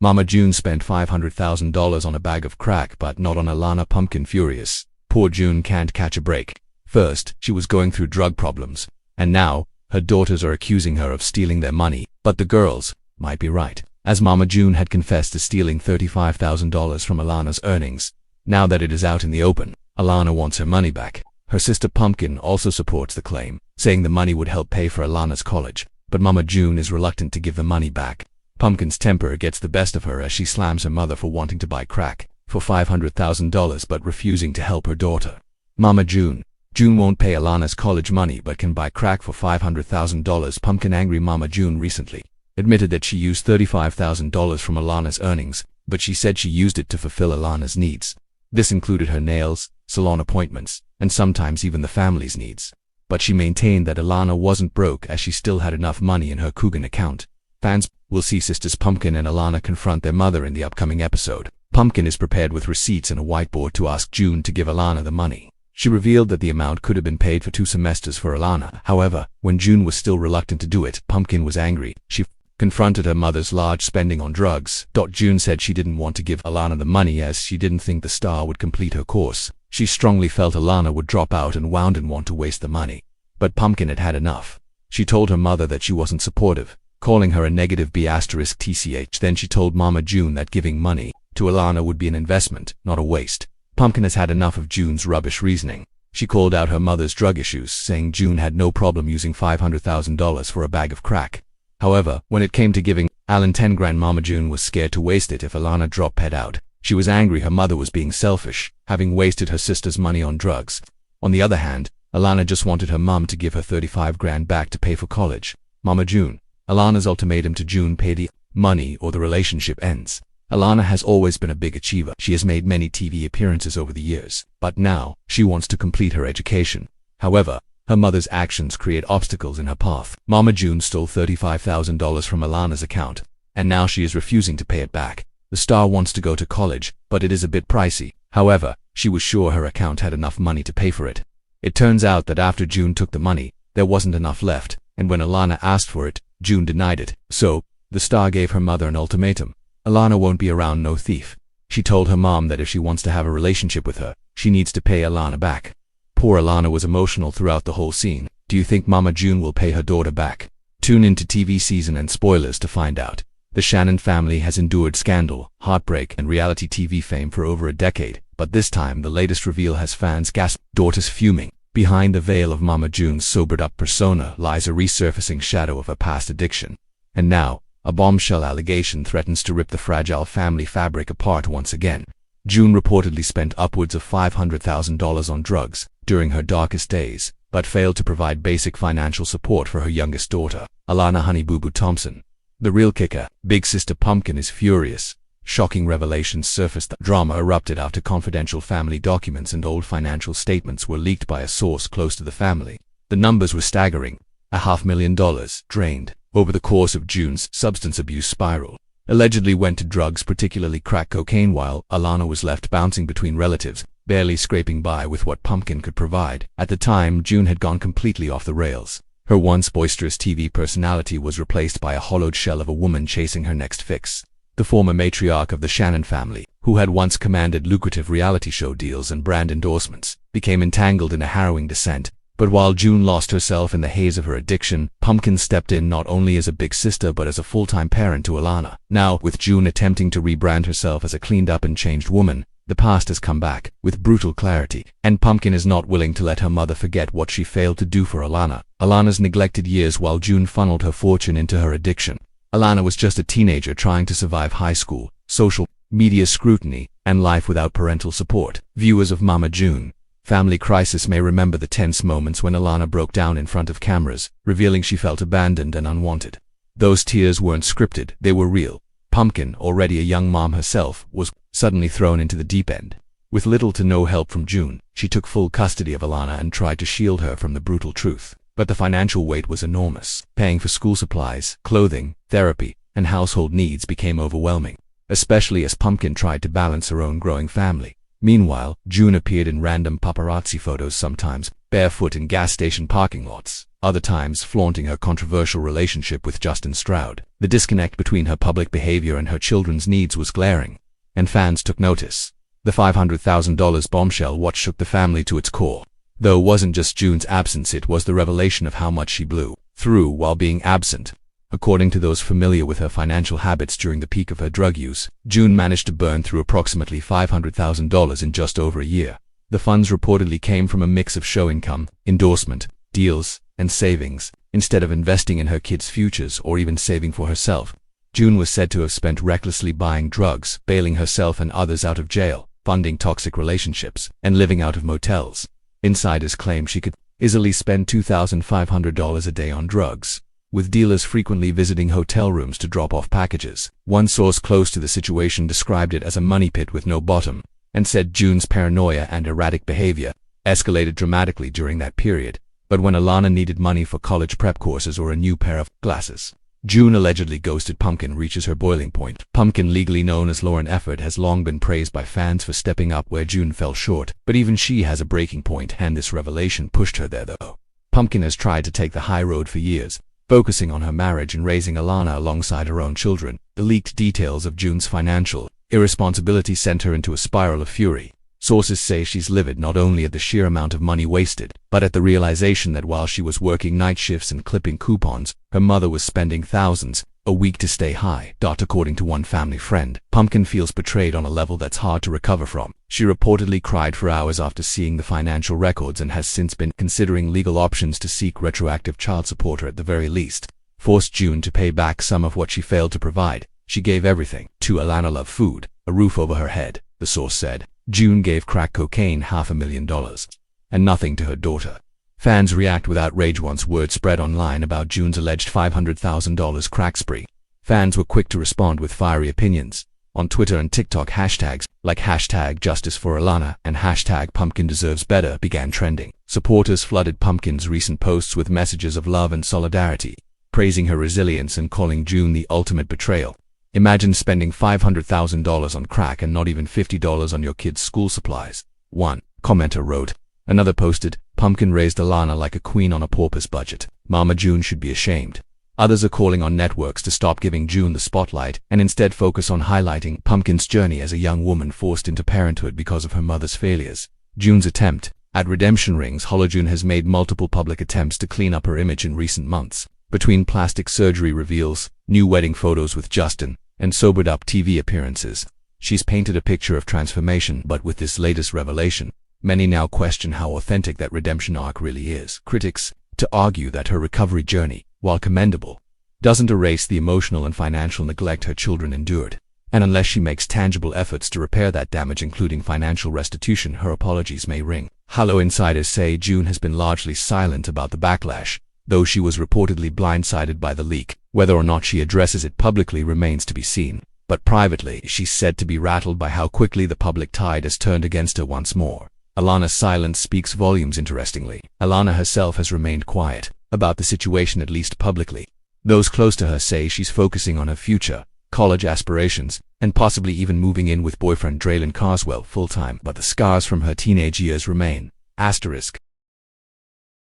Mama June spent $500,000 on a bag of crack, but not on Alana. Pumpkin furious. Poor June can't catch a break. First, she was going through drug problems, and now, her daughters are accusing her of stealing their money. But the girls might be right, as Mama June had confessed to stealing $35,000 from Alana's earnings. Now that it is out in the open, Alana wants her money back. Her sister Pumpkin also supports the claim, saying the money would help pay for Alana's college, but Mama June is reluctant to give the money back. Pumpkin's temper gets the best of her as she slams her mother for wanting to buy crack for $500,000 but refusing to help her daughter. Mama June won't pay Alana's college money but can buy crack for $500,000. Pumpkin angry. Mama June recently admitted that she used $35,000 from Alana's earnings, but she said she used it to fulfill Alana's needs. This included her nails, salon appointments, and sometimes even the family's needs. But she maintained that Alana wasn't broke as she still had enough money in her Coogan account. Fans will see sisters Pumpkin and Alana confront their mother in the upcoming episode. Pumpkin is prepared with receipts and a whiteboard to ask June to give Alana the money. She revealed that the amount could have been paid for 2 semesters for Alana. However, when June was still reluctant to do it, Pumpkin was angry. She confronted her mother's large spending on drugs. June said she didn't want to give Alana the money as she didn't think the star would complete her course. She strongly felt Alana would drop out and wouldn't want to waste the money. But Pumpkin had had enough. She told her mother that she wasn't supportive, calling her a negative B****. Then she told Mama June that giving money to Alana would be an investment, not a waste. Pumpkin has had enough of June's rubbish reasoning. She called out her mother's drug issues, saying June had no problem using $500,000 for a bag of crack. However, when it came to giving Alan 10 grand, Mama June was scared to waste it if Alana dropped head out. She was angry her mother was being selfish, having wasted her sister's money on drugs. On the other hand, Alana just wanted her mum to give her 35 grand back to pay for college. Mama June. Alana's ultimatum to June: pay the money or the relationship ends. Alana has always been a big achiever. She has made many TV appearances over the years, but now she wants to complete her education. However, her mother's actions create obstacles in her path. Mama June stole $35,000 from Alana's account, and now she is refusing to pay it back. The star wants to go to college, but it is a bit pricey. However, she was sure her account had enough money to pay for it. It turns out that after June took the money, there wasn't enough left, and when Alana asked for it, June denied it. So, the star gave her mother an ultimatum. Alana won't be around no thief. She told her mom that if she wants to have a relationship with her, she needs to pay Alana back. Poor Alana was emotional throughout the whole scene. Do you think Mama June will pay her daughter back? Tune into TV season and spoilers to find out. The Shannon family has endured scandal, heartbreak, and reality TV fame for over a decade, but this time the latest reveal has fans gasp, daughters fuming. Behind the veil of Mama June's sobered-up persona lies a resurfacing shadow of her past addiction. And now, a bombshell allegation threatens to rip the fragile family fabric apart once again. June reportedly spent upwards of $500,000 on drugs during her darkest days, but failed to provide basic financial support for her youngest daughter, Alana Honey Boo Boo Thompson. The real kicker: Big Sister Pumpkin is furious. Shocking revelations surfaced. The drama erupted after confidential family documents and old financial statements were leaked by a source close to the family. The numbers were staggering: $500,000 drained over the course of June's substance abuse spiral. Allegedly went to drugs, particularly crack cocaine, while Alana was left bouncing between relatives, barely scraping by with what Pumpkin could provide. At the time, June had gone completely off the rails. Her once boisterous TV personality was replaced by a hollowed shell of a woman chasing her next fix. The former matriarch of the Shannon family, who had once commanded lucrative reality show deals and brand endorsements, became entangled in a harrowing descent. But while June lost herself in the haze of her addiction, Pumpkin stepped in not only as a big sister but as a full-time parent to Alana. Now, with June attempting to rebrand herself as a cleaned-up and changed woman, the past has come back with brutal clarity, and Pumpkin is not willing to let her mother forget what she failed to do for Alana. Alana's neglected years while June funneled her fortune into her addiction. Alana was just a teenager trying to survive high school, social media scrutiny, and life without parental support. Viewers of Mama June Family Crisis may remember the tense moments when Alana broke down in front of cameras, revealing she felt abandoned and unwanted. Those tears weren't scripted, they were real. Pumpkin, already a young mom herself, was suddenly thrown into the deep end. With little to no help from June, she took full custody of Alana and tried to shield her from the brutal truth. But the financial weight was enormous. Paying for school supplies, clothing, therapy, and household needs became overwhelming, especially as Pumpkin tried to balance her own growing family. Meanwhile, June appeared in random paparazzi photos, sometimes barefoot in gas station parking lots, other times flaunting her controversial relationship with Justin Stroud. The disconnect between her public behavior and her children's needs was glaring, and fans took notice. The $500,000 bombshell what shook the family to its core. Though it wasn't just June's absence, it was the revelation of how much she blew through while being absent. According to those familiar with her financial habits during the peak of her drug use, June managed to burn through approximately $500,000 in just over a year. The funds reportedly came from a mix of show income, endorsement, deals, and savings, instead of investing in her kids' futures or even saving for herself. June was said to have spent recklessly buying drugs, bailing herself and others out of jail, funding toxic relationships, and living out of motels. Insiders claim she could easily spend $2,500 a day on drugs, with dealers frequently visiting hotel rooms to drop off packages. One source close to the situation described it as a money pit with no bottom, and said June's paranoia and erratic behavior escalated dramatically during that period. But when Alana needed money for college prep courses or a new pair of glasses, June allegedly ghosted. Pumpkin reaches her boiling point. Pumpkin, legally known as Lauren Efford, has long been praised by fans for stepping up where June fell short, but even she has a breaking point, and this revelation pushed her there though. Pumpkin has tried to take the high road for years, focusing on her marriage and raising Alana alongside her own children. The leaked details of June's financial irresponsibility sent her into a spiral of fury. Sources say she's livid not only at the sheer amount of money wasted, but at the realization that while she was working night shifts and clipping coupons, her mother was spending thousands a week to stay high. According to one family friend, Pumpkin feels betrayed on a level that's hard to recover from. She reportedly cried for hours after seeing the financial records and has since been considering legal options to seek retroactive child support or at the very least force June to pay back some of what she failed to provide. She gave everything to Alana: love, food, a roof over her head, the source said. June gave crack cocaine $500,000 and nothing to her daughter. Fans react with outrage once word spread online about June's alleged $500,000 crack spree. Fans were quick to respond with fiery opinions. On Twitter and TikTok, hashtags like #JusticeForAlana and #PumpkinDeservesBetter began trending. Supporters flooded Pumpkin's recent posts with messages of love and solidarity, praising her resilience and calling June the ultimate betrayal. Imagine spending $500,000 on crack and not even $50 on your kids' school supplies. One commenter wrote. Another posted, Pumpkin raised Alana like a queen on a pauper's budget. Mama June should be ashamed. Others are calling on networks to stop giving June the spotlight and instead focus on highlighting Pumpkin's journey as a young woman forced into parenthood because of her mother's failures. June's attempt at redemption rings hollow. June has made multiple public attempts to clean up her image in recent months. Between plastic surgery reveals, new wedding photos with Justin, and sobered-up TV appearances, she's painted a picture of transformation. But with this latest revelation, many now question how authentic that redemption arc really is. Critics to argue that her recovery journey, while commendable, doesn't erase the emotional and financial neglect her children endured. And unless she makes tangible efforts to repair that damage, including financial restitution, her apologies may ring hollow. Insiders say June has been largely silent about the backlash, though she was reportedly blindsided by the leak. Whether or not she addresses it publicly remains to be seen, but privately she's said to be rattled by how quickly the public tide has turned against her once more. Alana's silence speaks volumes. Interestingly, Alana herself has remained quiet about the situation, at least publicly. Those close to her say she's focusing on her future, college aspirations, and possibly even moving in with boyfriend Draylen Carswell full-time, but the scars from her teenage years remain.